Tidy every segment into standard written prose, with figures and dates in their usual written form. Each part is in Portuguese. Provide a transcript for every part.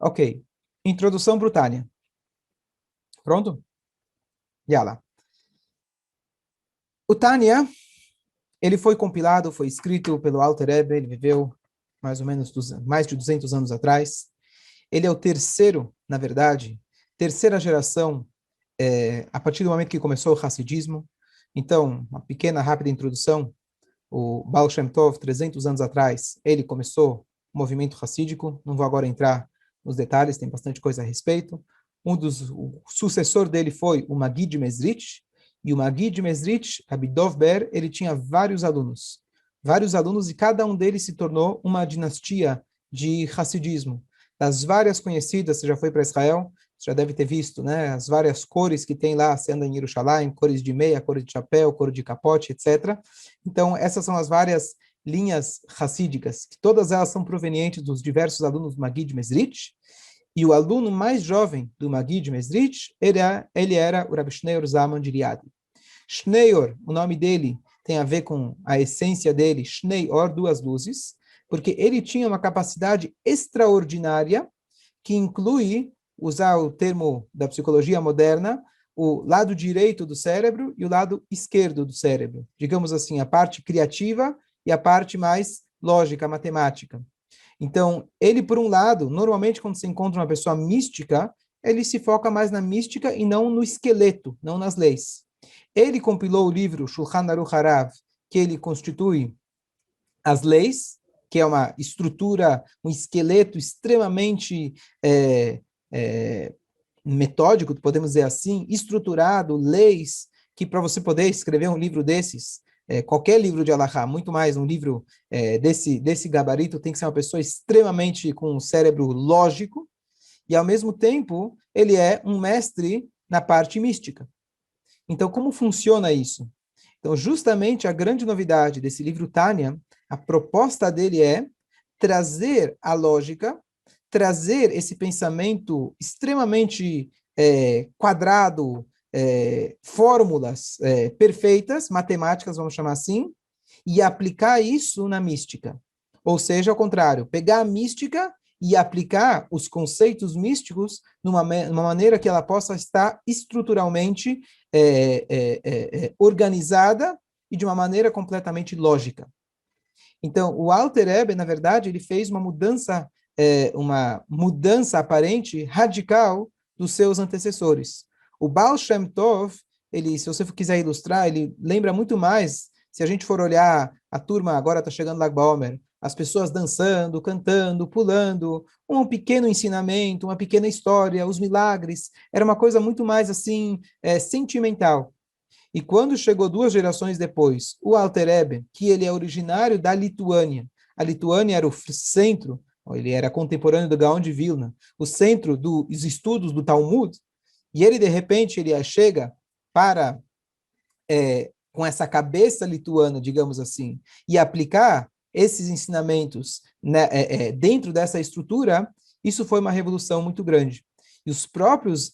Ok. Introdução para o Tânia. Pronto? Yala. O Tânia, ele foi compilado, foi escrito pelo Alter Rebbe, ele viveu mais ou menos mais de 200 anos atrás. Ele é o terceiro, na verdade, terceira geração, a partir do momento que começou o Hassidismo. Então, uma pequena, rápida introdução. O Baal Shem Tov, 300 anos atrás, ele começou o movimento hassídico. Não vou agora entrar nos detalhes, tem bastante coisa a respeito. O sucessor dele foi o Magid de Mezrich, e o Magid de Mezrich, Abidov Ber, ele tinha vários alunos, e cada um deles se tornou uma dinastia de Hassidismo. Das várias conhecidas, você já foi para Israel, você já deve ter visto, né, as várias cores que tem lá, você anda em Jerusalém, cores de meia, cores de chapéu, cor de capote, etc. Então, essas são as várias linhas racídicas, que todas elas são provenientes dos diversos alunos do Magid Mezrich, e o aluno mais jovem do Magid Mezrich, ele era o Rabi Shneur Zalman de Liadi. Shneur, o nome dele tem a ver com a essência dele, Shneur, duas luzes, porque ele tinha uma capacidade extraordinária, que inclui, usar o termo da psicologia moderna, o lado direito do cérebro e o lado esquerdo do cérebro. Digamos assim, a parte criativa e a parte mais lógica, matemática. Então, ele, por um lado, normalmente quando se encontra uma pessoa mística, ele se foca mais na mística e não no esqueleto, não nas leis. Ele compilou o livro Shulchan Aruch Harav, que ele constitui as leis, que é uma estrutura, um esqueleto extremamente metódico, podemos dizer assim, estruturado, leis, que para você poder escrever um livro desses, qualquer livro de Alahá, muito mais um livro desse gabarito, tem que ser uma pessoa extremamente com um cérebro lógico, e ao mesmo tempo ele é um mestre na parte mística. Então, como funciona isso? Então, justamente a grande novidade desse livro Tânia, a proposta dele é trazer a lógica, trazer esse pensamento extremamente quadrado, fórmulas perfeitas, matemáticas, vamos chamar assim, e aplicar isso na mística. Ou seja, ao contrário, pegar a mística e aplicar os conceitos místicos numa maneira que ela possa estar estruturalmente organizada e de uma maneira completamente lógica. Então, o Alter Rebbe, na verdade, ele fez uma mudança aparente, radical, dos seus antecessores. O Baal Shem Tov, ele, se você quiser ilustrar, ele lembra muito mais, se a gente for olhar a turma, agora está chegando Lag BaOmer, as pessoas dançando, cantando, pulando, um pequeno ensinamento, uma pequena história, os milagres, era uma coisa muito mais assim, sentimental. E quando chegou 2 gerações depois, o Alter Rebbe, que ele é originário da Lituânia, a Lituânia era o centro, ele era contemporâneo do Gaon de Vilna, o centro dos estudos do Talmud, e ele, de repente, ele chega para, com essa cabeça lituana, digamos assim, e aplicar esses ensinamentos, né, dentro dessa estrutura, isso foi uma revolução muito grande. E os próprios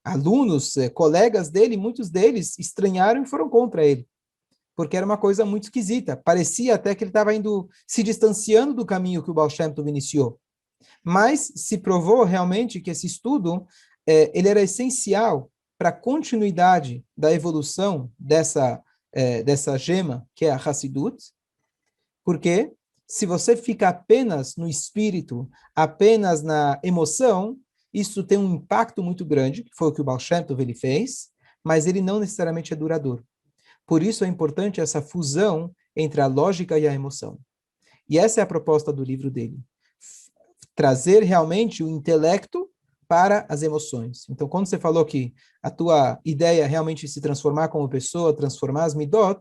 alunos, colegas dele, muitos deles estranharam e foram contra ele, porque era uma coisa muito esquisita. Parecia até que ele estava indo se distanciando do caminho que o Baal Shem Tov iniciou. Mas se provou realmente que esse estudo ele era essencial para a continuidade da evolução dessa gema, que é a Hassidut, porque se você fica apenas no espírito, apenas na emoção, isso tem um impacto muito grande, que foi o que o Baal Shem Tov ele fez, mas ele não necessariamente é duradouro. Por isso é importante essa fusão entre a lógica e a emoção. E essa é a proposta do livro dele. Trazer realmente o intelecto para as emoções. Então, quando você falou que a tua ideia é realmente se transformar como pessoa, transformar as midot,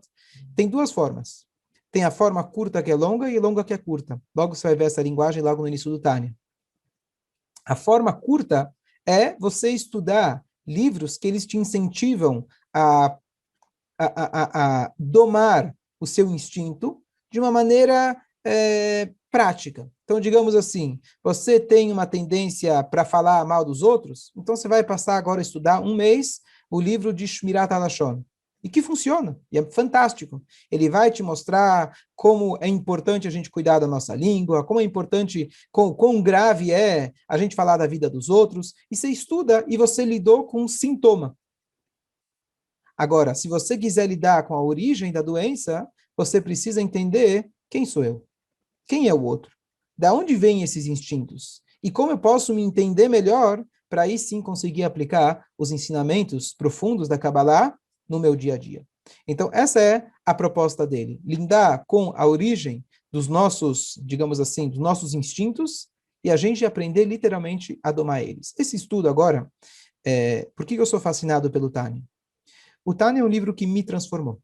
tem 2 formas. Tem a forma curta que é longa e longa que é curta. Logo você vai ver essa linguagem logo no início do Tânia. A forma curta é você estudar livros que eles te incentivam a domar o seu instinto de uma maneira prática. Então, digamos assim, você tem uma tendência para falar mal dos outros, então você vai passar agora a estudar 1 mês o livro de Shmirat HaLashon. E que funciona, e é fantástico. Ele vai te mostrar como é importante a gente cuidar da nossa língua, como é importante, quão grave é a gente falar da vida dos outros, e você estuda e você lidou com um sintoma. Agora, se você quiser lidar com a origem da doença, você precisa entender quem sou eu, quem é o outro, da onde vêm esses instintos, e como eu posso me entender melhor para aí sim conseguir aplicar os ensinamentos profundos da Kabbalah no meu dia a dia. Então, essa é a proposta dele, lidar com a origem dos nossos, digamos assim, dos nossos instintos e a gente aprender literalmente a domar eles. Esse estudo agora, por que eu sou fascinado pelo Tânia? O Tânia é um livro que me transformou.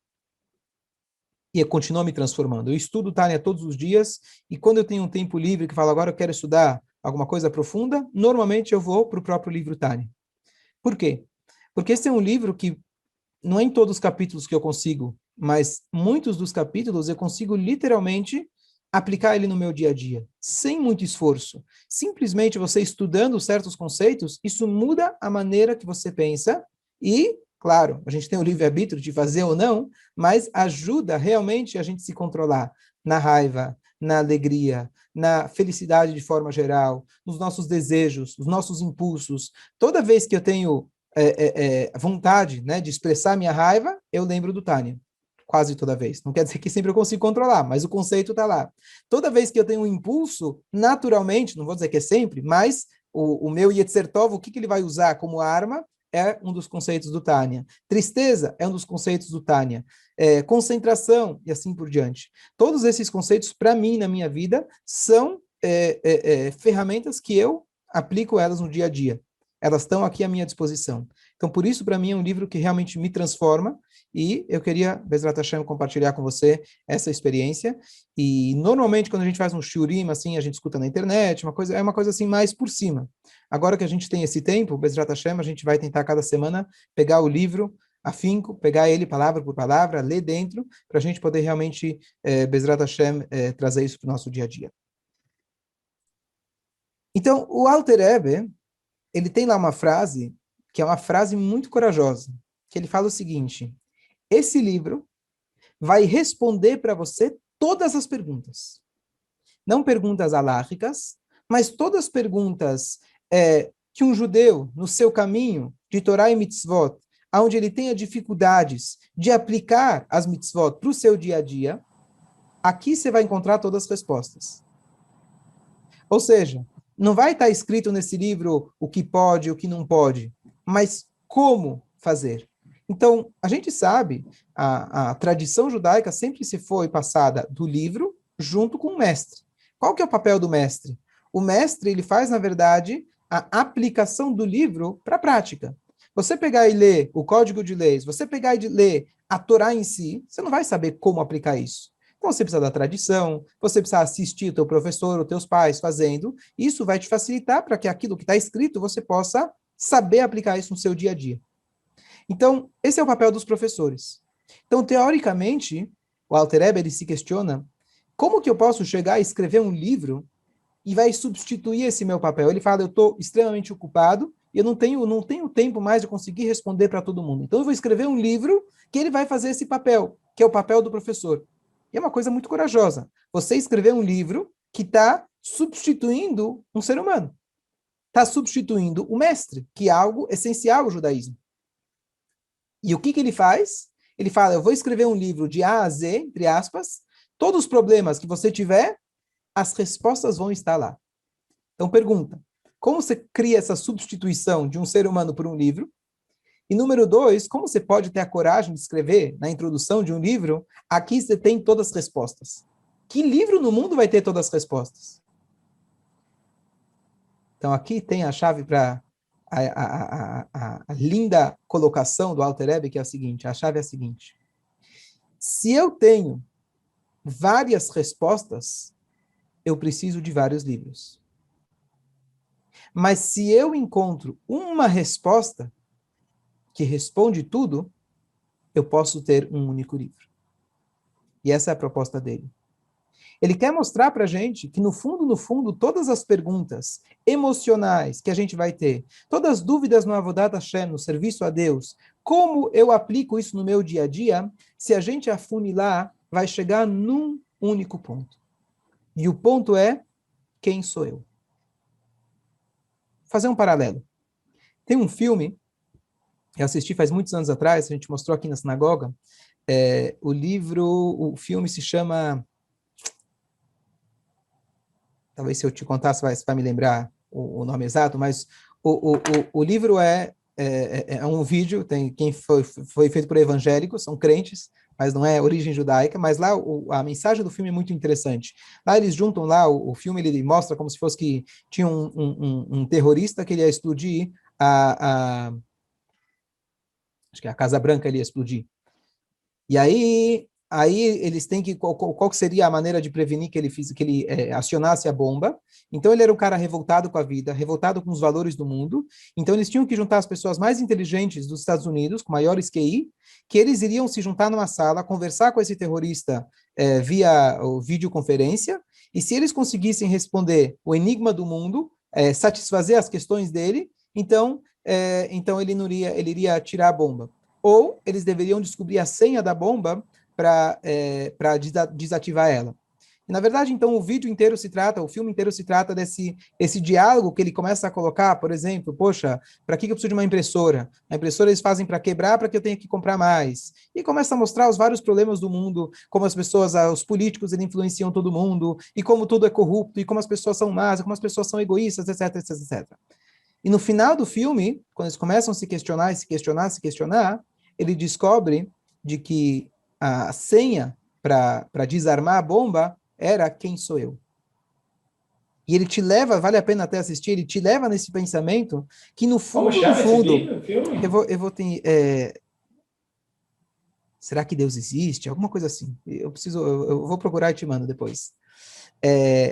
E continua me transformando. Eu estudo Tânia todos os dias, e quando eu tenho um tempo livre que falo, agora eu quero estudar alguma coisa profunda, normalmente eu vou para o próprio livro Tânia. Por quê? Porque esse é um livro que não é em todos os capítulos que eu consigo, mas muitos dos capítulos eu consigo literalmente aplicar ele no meu dia a dia, sem muito esforço. Simplesmente você estudando certos conceitos, isso muda a maneira que você pensa e, claro, a gente tem o livre-arbítrio de fazer ou não, mas ajuda realmente a gente se controlar na raiva, na alegria, na felicidade de forma geral, nos nossos desejos, nos nossos impulsos. Toda vez que eu tenho vontade, né, de expressar minha raiva, eu lembro do Tânia. Quase toda vez. Não quer dizer que sempre eu consigo controlar, mas o conceito está lá. Toda vez que eu tenho um impulso, naturalmente, não vou dizer que é sempre, mas o meu Yetzer Tov, o que ele vai usar como arma, é um dos conceitos do Tânia. Tristeza é um dos conceitos do Tânia. Concentração e assim por diante. Todos esses conceitos, para mim, na minha vida, são ferramentas que eu aplico elas no dia a dia. Elas estão aqui à minha disposição. Então, por isso, para mim, é um livro que realmente me transforma e eu queria, Bezrat Hashem, compartilhar com você essa experiência. E, normalmente, quando a gente faz um shiurim, assim, a gente escuta na internet, é uma coisa assim mais por cima. Agora que a gente tem esse tempo, Bezrat Hashem, a gente vai tentar cada semana pegar o livro afinco, pegar ele palavra por palavra, ler dentro, para a gente poder realmente, Bezrat Hashem, trazer isso para o nosso dia a dia. Então, o Alter Rebbe, ele tem lá uma frase, que é uma frase muito corajosa, que ele fala o seguinte: esse livro vai responder para você todas as perguntas. Não perguntas alárricas, mas todas as perguntas que um judeu, no seu caminho de Torá e mitzvot, onde ele tenha dificuldades de aplicar as mitzvot para o seu dia a dia, aqui você vai encontrar todas as respostas. Ou seja, não vai estar escrito nesse livro o que pode e o que não pode, mas como fazer. Então, a gente sabe, a tradição judaica sempre se foi passada do livro junto com o mestre. Qual que é o papel do mestre? O mestre, ele faz, na verdade, a aplicação do livro para a prática. Você pegar e ler o Código de Leis, você pegar e ler a Torá em si, você não vai saber como aplicar isso. Então, você precisa da tradição, você precisa assistir o teu professor, os teus pais fazendo. Isso vai te facilitar para que aquilo que está escrito você possa saber aplicar isso no seu dia a dia. Então, esse é o papel dos professores. Então, teoricamente, o Alter Rebbe, ele se questiona como que eu posso chegar a escrever um livro e vai substituir esse meu papel. Ele fala, eu estou extremamente ocupado e eu não tenho tempo mais de conseguir responder para todo mundo. Então, eu vou escrever um livro que ele vai fazer esse papel, que é o papel do professor. E é uma coisa muito corajosa. Você escrever um livro que está substituindo um ser humano. Está substituindo o mestre, que é algo essencial ao judaísmo. E o que ele faz? Ele fala, eu vou escrever um livro de A a Z, entre aspas, todos os problemas que você tiver, as respostas vão estar lá. Então, pergunta, como você cria essa substituição de um ser humano por um livro? E número 2, como você pode ter a coragem de escrever na introdução de um livro, aqui você tem todas as respostas. Que livro no mundo vai ter todas as respostas? Então, aqui tem a chave para a linda colocação do Alter Rebbe, que é a seguinte, a chave é a seguinte: se eu tenho várias respostas, eu preciso de vários livros. Mas se eu encontro uma resposta que responde tudo, eu posso ter um único livro. E essa é a proposta dele. Ele quer mostrar para a gente que, no fundo, todas as perguntas emocionais que a gente vai ter, todas as dúvidas no Avodat Hashem, no serviço a Deus, como eu aplico isso no meu dia a dia? Se a gente afunilar, vai chegar num único ponto. E o ponto é, quem sou eu? Fazer um paralelo. Tem um filme, eu assisti faz muitos anos atrás, a gente mostrou aqui na sinagoga, o filme se chama, talvez se eu te contar você vai me lembrar o nome exato, mas o livro é um vídeo, tem quem foi feito por evangélicos, são crentes, mas não é origem judaica, mas lá a mensagem do filme é muito interessante. Lá eles juntam lá, o filme ele mostra como se fosse que tinha um terrorista que ele ia explodir acho que a Casa Branca ele ia explodir. E aí eles têm que qual seria a maneira de prevenir que ele acionasse a bomba? Então ele era um cara revoltado com a vida, revoltado com os valores do mundo. Então eles tinham que juntar as pessoas mais inteligentes dos Estados Unidos, com maiores QI, que eles iriam se juntar numa sala, conversar com esse terrorista via videoconferência. E se eles conseguissem responder o enigma do mundo, satisfazer as questões dele, então ele iria tirar a bomba. Ou eles deveriam descobrir a senha da bomba para desativar ela. E, na verdade, então, o filme inteiro se trata desse diálogo que ele começa a colocar, por exemplo, poxa, para que eu preciso de uma impressora? A impressora eles fazem para quebrar, para que eu tenha que comprar mais. E começa a mostrar os vários problemas do mundo, como as pessoas, os políticos, eles influenciam todo mundo, e como tudo é corrupto, e como as pessoas são más, e como as pessoas são egoístas, etc, etc, etc. E no final do filme, quando eles começam a se questionar, se questionar, ele descobre de que a senha para desarmar a bomba era quem sou eu. E ele te leva, vale a pena até assistir, ele te leva nesse pensamento que no fundo, Como chama esse filme? eu vou ter, será que Deus existe? Alguma coisa assim. Eu vou procurar e te mando depois.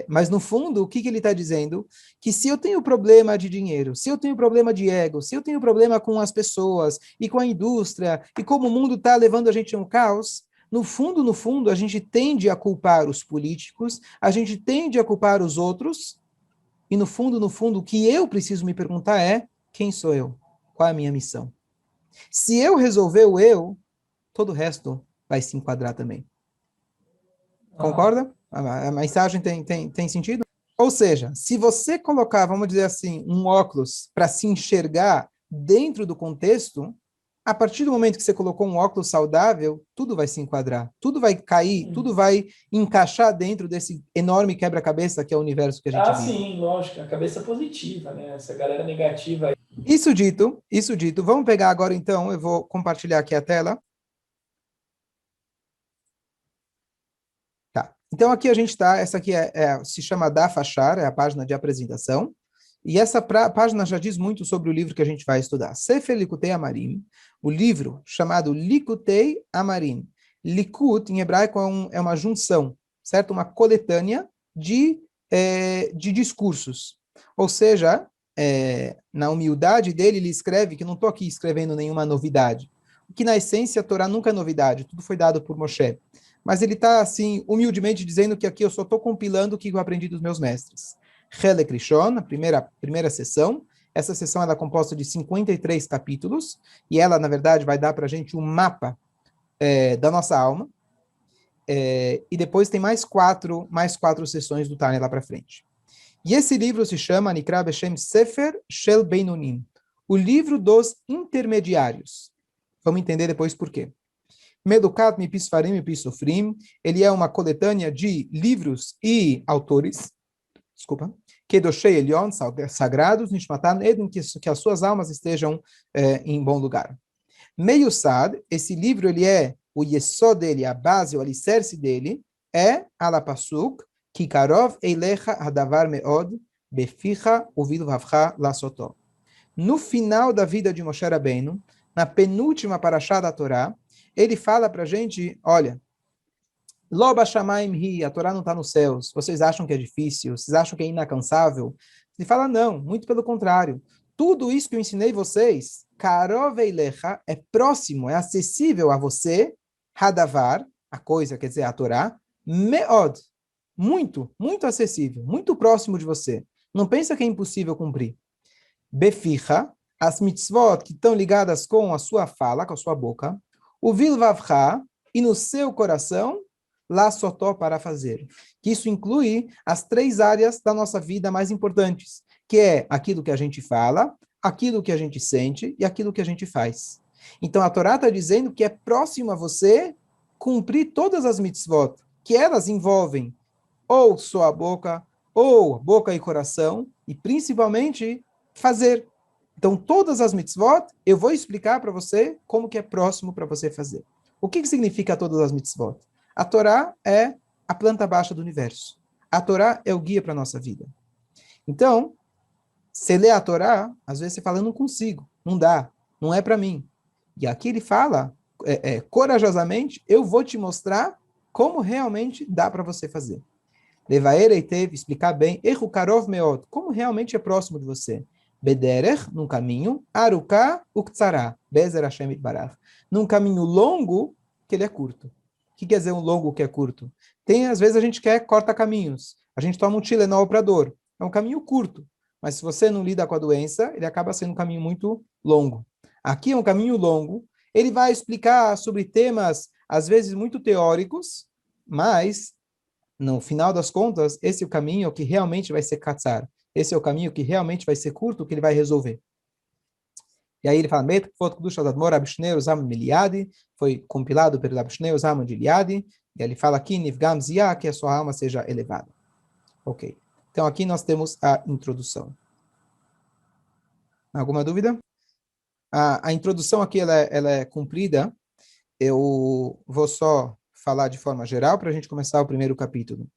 Mas no fundo, o que ele está dizendo? Que se eu tenho problema de dinheiro, se eu tenho problema de ego, se eu tenho problema com as pessoas e com a indústria, e como o mundo está levando a gente a um caos, no fundo, a gente tende a culpar os políticos, a gente tende a culpar os outros, e no fundo, o que eu preciso me perguntar é, quem sou eu? Qual é a minha missão? Se eu resolver o eu, todo o resto vai se enquadrar também. Ah, Concorda? A mensagem tem sentido? Ou seja, se você colocar, vamos dizer assim, um óculos para se enxergar dentro do contexto, a partir do momento que você colocou um óculos saudável, tudo vai se enquadrar, tudo vai cair, tudo vai encaixar dentro desse enorme quebra-cabeça que é o universo que a gente vive. sim, lógico, a cabeça positiva, né? Essa galera negativa aí. Isso dito, vamos pegar agora então, eu vou compartilhar aqui a tela. Tá. Então aqui a gente está, essa aqui se chama Daf Ashar, é a página de apresentação. E essa página já diz muito sobre o livro que a gente vai estudar. Sefer Likutei Amarim, o livro chamado Likutei Amarim. Likut, em hebraico, é uma junção, certo? Uma coletânea de discursos. Ou seja, na humildade dele, ele escreve, que não estou aqui escrevendo nenhuma novidade, que na essência a Torá nunca é novidade, tudo foi dado por Moshe. Mas ele está, assim, humildemente dizendo que aqui eu só estou compilando o que eu aprendi dos meus mestres. Helek Rishon, a primeira sessão. Essa sessão ela é composta de 53 capítulos, e ela, na verdade, vai dar para a gente um mapa da nossa alma. E depois tem mais quatro sessões do Tânia lá para frente. E esse livro se chama Nikra Beshem Sefer Shel Beinonim, o livro dos intermediários. Vamos entender depois por quê. Meducat Mipisfarim Mipisofrim, ele é uma coletânea de livros e autores, Kedoshei Elion, sagrados, Nishmatan Eden, que as suas almas estejam em bom lugar. Meiusad, esse livro, ele é o yesod dele, a base, o alicerce dele, é Alapasuk, Kikarov Eilecha Hadavar Meod, Beficha Uvilvavcha Lasotó. No final da vida de Moshe Rabbeinu, na penúltima parashá da Torá, ele fala para a gente, olha, Loba Shamaim Hi, a Torá não está nos céus, vocês acham que é difícil, vocês acham que é inalcançável? Ele fala, não, muito pelo contrário. Tudo isso que eu ensinei vocês, Karov Eilecha, é próximo, é acessível a você, Hadavar, a coisa, quer dizer, a Torá, Meod, muito, muito acessível, muito próximo de você. Não pensa que é impossível cumprir. Beficha, as mitzvot que estão ligadas com a sua fala, com a sua boca, o vilvavcha, e no seu coração, lá sotó para fazer. Que isso inclui as 3 áreas da nossa vida mais importantes, que é aquilo que a gente fala, aquilo que a gente sente e aquilo que a gente faz. Então a Torá está dizendo que é próximo a você cumprir todas as mitzvot, que elas envolvem ou sua boca, ou boca e coração, e principalmente fazer. Então, todas as mitzvot, eu vou explicar para você como que é próximo para você fazer. O que significa todas as mitzvot? A Torá é a planta baixa do universo. A Torá é o guia para a nossa vida. Então, você lê a Torá, às vezes você fala, eu não consigo, não dá, não é para mim. E aqui ele fala, corajosamente, eu vou te mostrar como realmente dá para você fazer. Levaer teve explicar bem, erro karov meot, como realmente é próximo de você. Bederer, num caminho, aruká uktsará, bezer Hashem itbarach. Num caminho longo, que ele é curto. O que quer dizer um longo que é curto? Tem, às vezes, a gente quer corta caminhos. A gente toma um Tilenol para dor. É um caminho curto. Mas se você não lida com a doença, ele acaba sendo um caminho muito longo. Aqui é um caminho longo. Ele vai explicar sobre temas, às vezes, muito teóricos, mas no final das contas, esse é o caminho que realmente vai ser katsar. Esse é o caminho que realmente vai ser curto, que ele vai resolver. E aí ele fala, foi compilado pelo Abshneu Zalman de Eliade, e ele fala aqui, Nivgam Ziyah, que a sua alma seja elevada. Ok. Então aqui nós temos a introdução. Alguma dúvida? A introdução aqui ela é comprida. Eu vou só falar de forma geral para a gente começar o primeiro capítulo.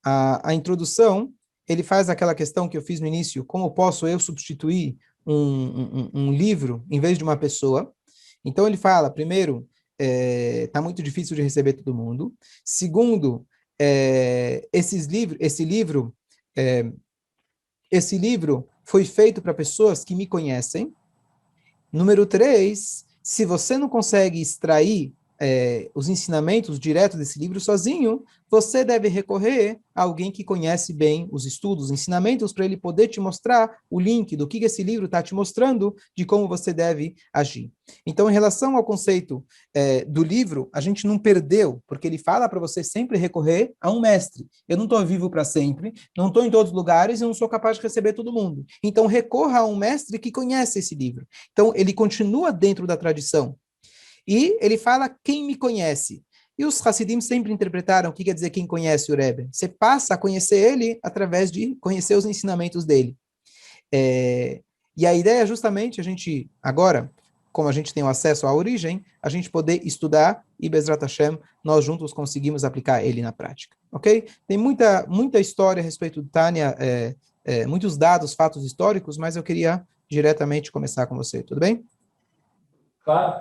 A introdução, ele faz aquela questão que eu fiz no início, como posso eu substituir um livro em vez de uma pessoa? Então ele fala, primeiro, está muito difícil de receber todo mundo. Segundo, esse livro foi feito para pessoas que me conhecem. Número 3, se você não consegue extrair os ensinamentos direto desse livro sozinho, você deve recorrer a alguém que conhece bem os estudos, os ensinamentos, para ele poder te mostrar o link do que esse livro está te mostrando, de como você deve agir. Então, em relação ao conceito do livro, a gente não perdeu, porque ele fala para você sempre recorrer a um mestre. Eu não estou vivo para sempre, não estou em todos os lugares e não sou capaz de receber todo mundo. Então, recorra a um mestre que conhece esse livro. Então, ele continua dentro da tradição. E ele fala quem me conhece. E os Hassidim sempre interpretaram o que quer dizer quem conhece o Rebbe. Você passa a conhecer ele através de conhecer os ensinamentos dele. E a ideia é justamente a gente, agora, como a gente tem o acesso à origem, a gente poder estudar e Bezrat Hashem, nós juntos conseguimos aplicar ele na prática. Ok? Tem muita história a respeito do Tânia, muitos dados, fatos históricos, mas eu queria diretamente começar com você. Tudo bem? Claro.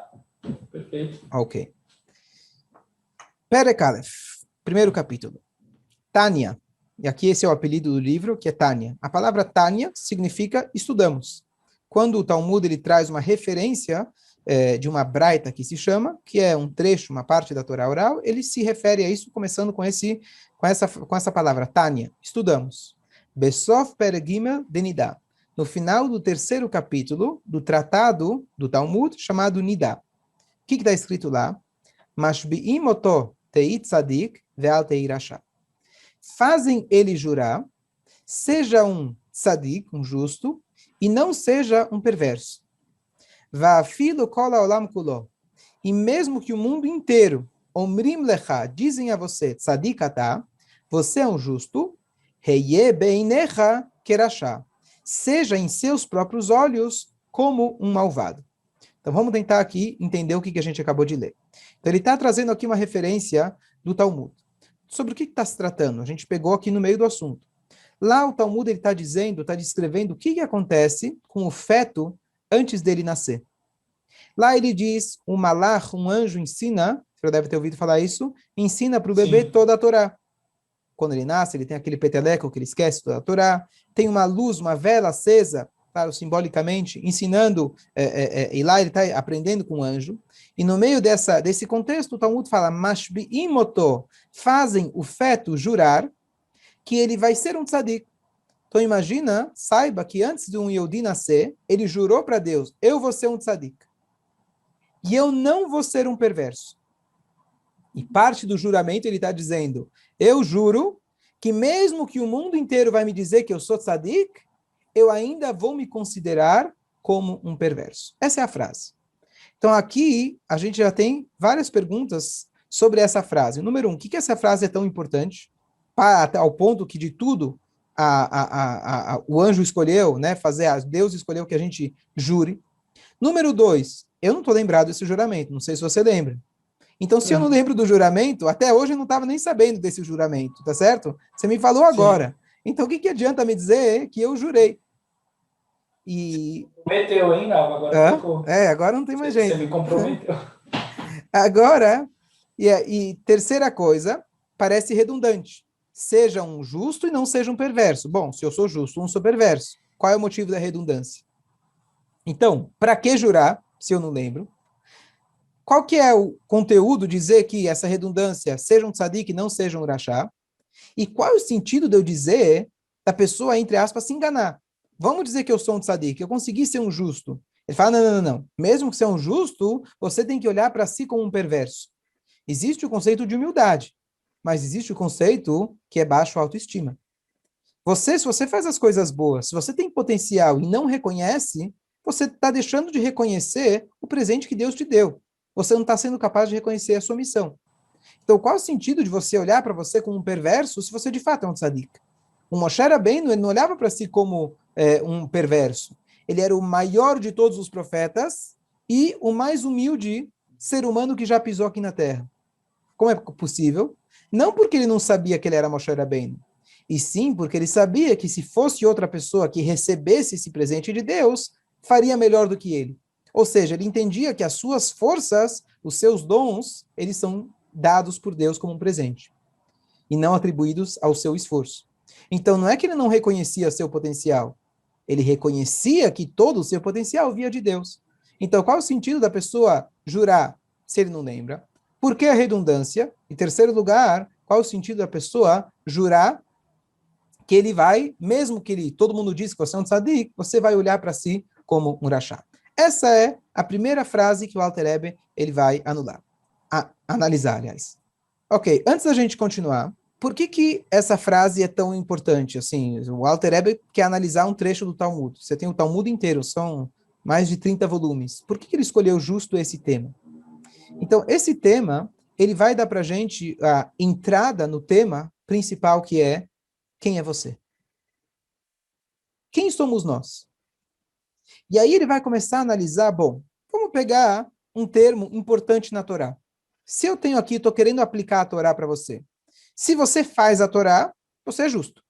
Perfeito. Ok. Perek Aleph, primeiro capítulo. Tânia. E aqui esse é o apelido do livro, que é Tânia. A palavra Tânia significa estudamos. Quando o Talmud ele traz uma referência de uma braita que se chama, que é um trecho, uma parte da Torá oral, ele se refere a isso começando com essa palavra, Tânia. Estudamos. Besof Perek Gimel de Nidá. No final do terceiro capítulo do tratado do Talmud, chamado Nidá. O que está escrito lá? Mashbi'im oto tei tzadik ve'al tei rasha. Fazem ele jurar, seja um tzadik, um justo, e não seja um perverso. Va'afilu kol ha'olam kulo. E mesmo que o mundo inteiro, omrim lecha, dizem a você, tzadik atah, você é um justo, heye beinecha kerasha. Seja em seus próprios olhos como um malvado. Então vamos tentar aqui entender o que a gente acabou de ler. Então ele está trazendo aqui uma referência do Talmud. Sobre o que está se tratando? A gente pegou aqui no meio do assunto. Lá o Talmud está dizendo, está descrevendo o que acontece com o feto antes dele nascer. Lá ele diz, um malach, um anjo ensina, você deve ter ouvido falar isso, ensina para o bebê toda a Torá. Quando ele nasce, ele tem aquele peteleco que ele esquece toda a Torá, tem uma luz, uma vela acesa, claro, simbolicamente, ensinando, e lá ele está aprendendo com o anjo, e no meio desse contexto, o Talmud fala, Mashbi'im oto, fazem o feto jurar que ele vai ser um tzadik. Então imagina, saiba que antes de um Yehudi nascer, ele jurou para Deus, eu vou ser um tzadik. E eu não vou ser um perverso. E parte do juramento ele está dizendo, eu juro que mesmo que o mundo inteiro vai me dizer que eu sou tzadik, eu ainda vou me considerar como um perverso. Essa é a frase. Então aqui a gente já tem várias perguntas sobre essa frase. Número 1, o que essa frase é tão importante? Até ao ponto que de tudo o anjo escolheu, né, Deus escolheu que a gente jure. Número 2, eu não estou lembrado desse juramento, não sei se você lembra. Então, se eu não lembro do juramento, até hoje eu não estava nem sabendo desse juramento, tá certo? Você me falou agora. Sim. Então, o que adianta me dizer que eu jurei? E... Prometeu, hein, Gabo? Agora ficou. Agora não tem mais jeito. Você me comprometeu. Agora, e terceira coisa, parece redundante. Seja um justo e não seja um perverso. Bom, se eu sou justo, não sou perverso. Qual é o motivo da redundância? Então, para que jurar, se eu não lembro? Qual que é o conteúdo de dizer que essa redundância seja um tzadik e não seja um rachá? E qual é o sentido de eu dizer da pessoa, entre aspas, se enganar? Vamos dizer que eu sou um tzadik, eu consegui ser um justo. Ele fala, não. Mesmo que você é um justo, você tem que olhar para si como um perverso. Existe o conceito de humildade, mas existe o conceito que é baixo autoestima. Se você faz as coisas boas, se você tem potencial e não reconhece, você está deixando de reconhecer o presente que Deus te deu. Você não está sendo capaz de reconhecer a sua missão. Então, qual é o sentido de você olhar para você como um perverso se você de fato é um tzadik? O Moshe Rabbeinu, ele não olhava para si como um perverso. Ele era o maior de todos os profetas e o mais humilde ser humano que já pisou aqui na Terra. Como é possível? Não porque ele não sabia que ele era Moshe Rabbeinu, e sim porque ele sabia que se fosse outra pessoa que recebesse esse presente de Deus, faria melhor do que ele. Ou seja, ele entendia que as suas forças, os seus dons, eles são dados por Deus como um presente, e não atribuídos ao seu esforço. Então, não é que ele não reconhecia seu potencial, ele reconhecia que todo o seu potencial via de Deus. Então, qual é o sentido da pessoa jurar se ele não lembra? Por que a redundância? Em terceiro lugar, qual é o sentido da pessoa jurar que ele vai, mesmo que todo mundo diz que você é um tzadik, você vai olhar para si como um rachá. Essa é a primeira frase que o Alter Rebbe ele vai analisar, aliás. Ok, antes da gente continuar, por que essa frase é tão importante? Assim, o Alter Rebbe quer analisar um trecho do Talmud. Você tem o Talmud inteiro, são mais de 30 volumes. Por que ele escolheu justo esse tema? Então, esse tema, ele vai dar para a gente a entrada no tema principal, que é: quem é você? Quem somos nós? E aí ele vai começar a analisar, bom, vamos pegar um termo importante na Torá. Se eu tenho aqui, estou querendo aplicar a Torá para você. Se você faz a Torá, você é justo.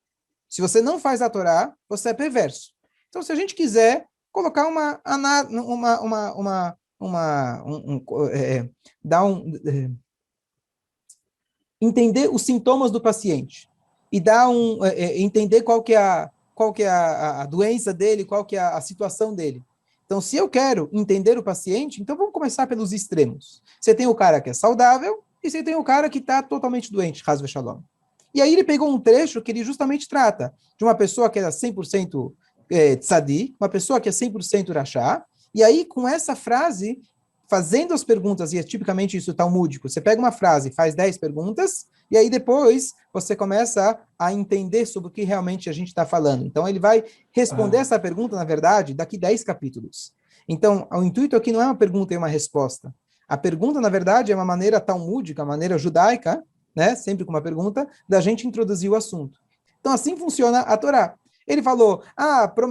Se você não faz a Torá, você é perverso. Então, se a gente quiser colocar entender os sintomas do paciente e entender qual que é a doença dele, qual que é a situação dele. Então, se eu quero entender o paciente, então vamos começar pelos extremos. Você tem o cara que é saudável e você tem o cara que está totalmente doente, Haz v'Shalom. E aí ele pegou um trecho que ele justamente trata de uma pessoa que é 100% tzadi, uma pessoa que é 100% rachá, e aí com essa frase, fazendo as perguntas, e é tipicamente isso talmúdico, você pega uma frase, faz 10 perguntas, e aí depois você começa a entender sobre o que realmente a gente está falando. Então ele vai responder essa pergunta, na verdade, daqui 10 capítulos. Então, o intuito aqui não é uma pergunta e uma resposta. A pergunta, na verdade, é uma maneira talmúdica, uma maneira judaica, né? Sempre com uma pergunta, da gente introduzir o assunto. Então, assim funciona a Torá. Ele falou,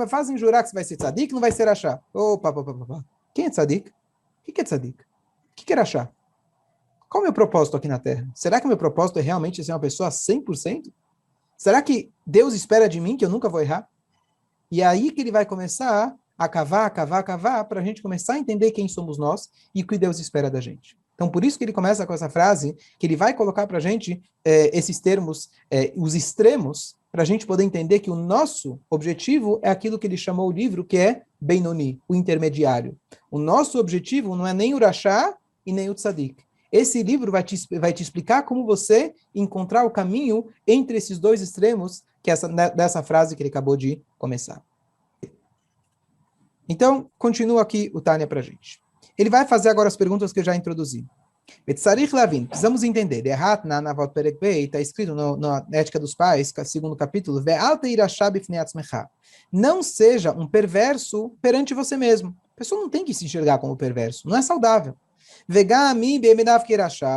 fazem jurar que você vai ser tzadik, não vai ser achá. Opa. Quem é tzadik? O que é tzadik? O que é rachá? Qual é o meu propósito aqui na Terra? Será que o meu propósito é realmente ser uma pessoa 100%? Será que Deus espera de mim que eu nunca vou errar? E é aí que ele vai começar a cavar, para a gente começar a entender quem somos nós e o que Deus espera da gente. Então, por isso que ele começa com essa frase, que ele vai colocar para a gente esses termos, os extremos, para a gente poder entender que o nosso objetivo é aquilo que ele chamou o livro, que é Benoni, o intermediário. O nosso objetivo não é nem o rachá e nem o tzadik. Esse livro vai te explicar como você encontrar o caminho entre esses dois extremos que é dessa frase que ele acabou de começar. Então, continua aqui o Tânia para a gente. Ele vai fazer agora as perguntas que eu já introduzi. Precisamos entender. Está escrito na Ética dos Pais, segundo capítulo, não seja um perverso perante você mesmo. A pessoa não tem que se enxergar como perverso, não é saudável.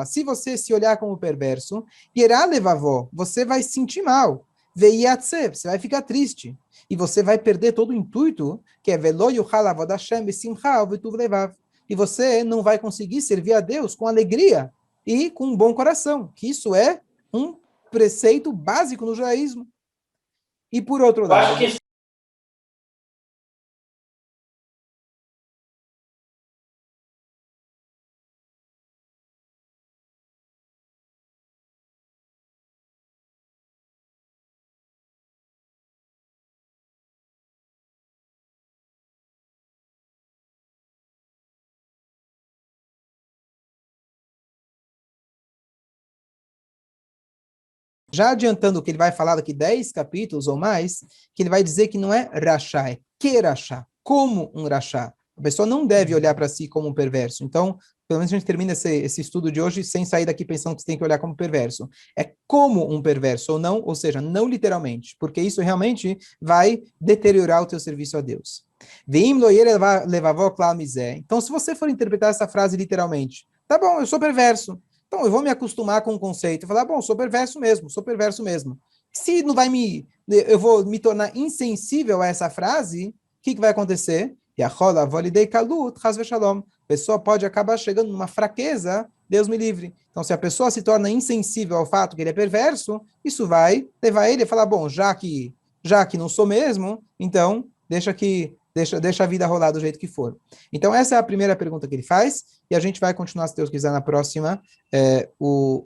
Se você se olhar como perverso, você vai se sentir mal. Você vai ficar triste. E você vai perder todo o intuito, que é e você não vai conseguir servir a Deus com alegria e com um bom coração, que isso é um preceito básico no judaísmo. E por outro lado... Já adiantando o que ele vai falar daqui 10 capítulos ou mais, que ele vai dizer que não é rachá, é querachá, como um rachá. A pessoa não deve olhar para si como um perverso. Então, pelo menos a gente termina esse estudo de hoje sem sair daqui pensando que você tem que olhar como perverso. É como um perverso ou não, ou seja, não literalmente, porque isso realmente vai deteriorar o teu serviço a Deus. Então, se você for interpretar essa frase literalmente, tá bom, eu sou perverso. Então, eu vou me acostumar com o conceito e falar, bom, sou perverso mesmo, sou perverso mesmo. Se não vai eu vou me tornar insensível a essa frase, o que vai acontecer? A pessoa pode acabar chegando numa fraqueza, Deus me livre. Então, se a pessoa se torna insensível ao fato que ele é perverso, isso vai levar ele a falar, bom, já que não sou mesmo, então deixa a vida rolar do jeito que for. Então, essa é a primeira pergunta que ele faz, e a gente vai continuar, se Deus quiser, na próxima, o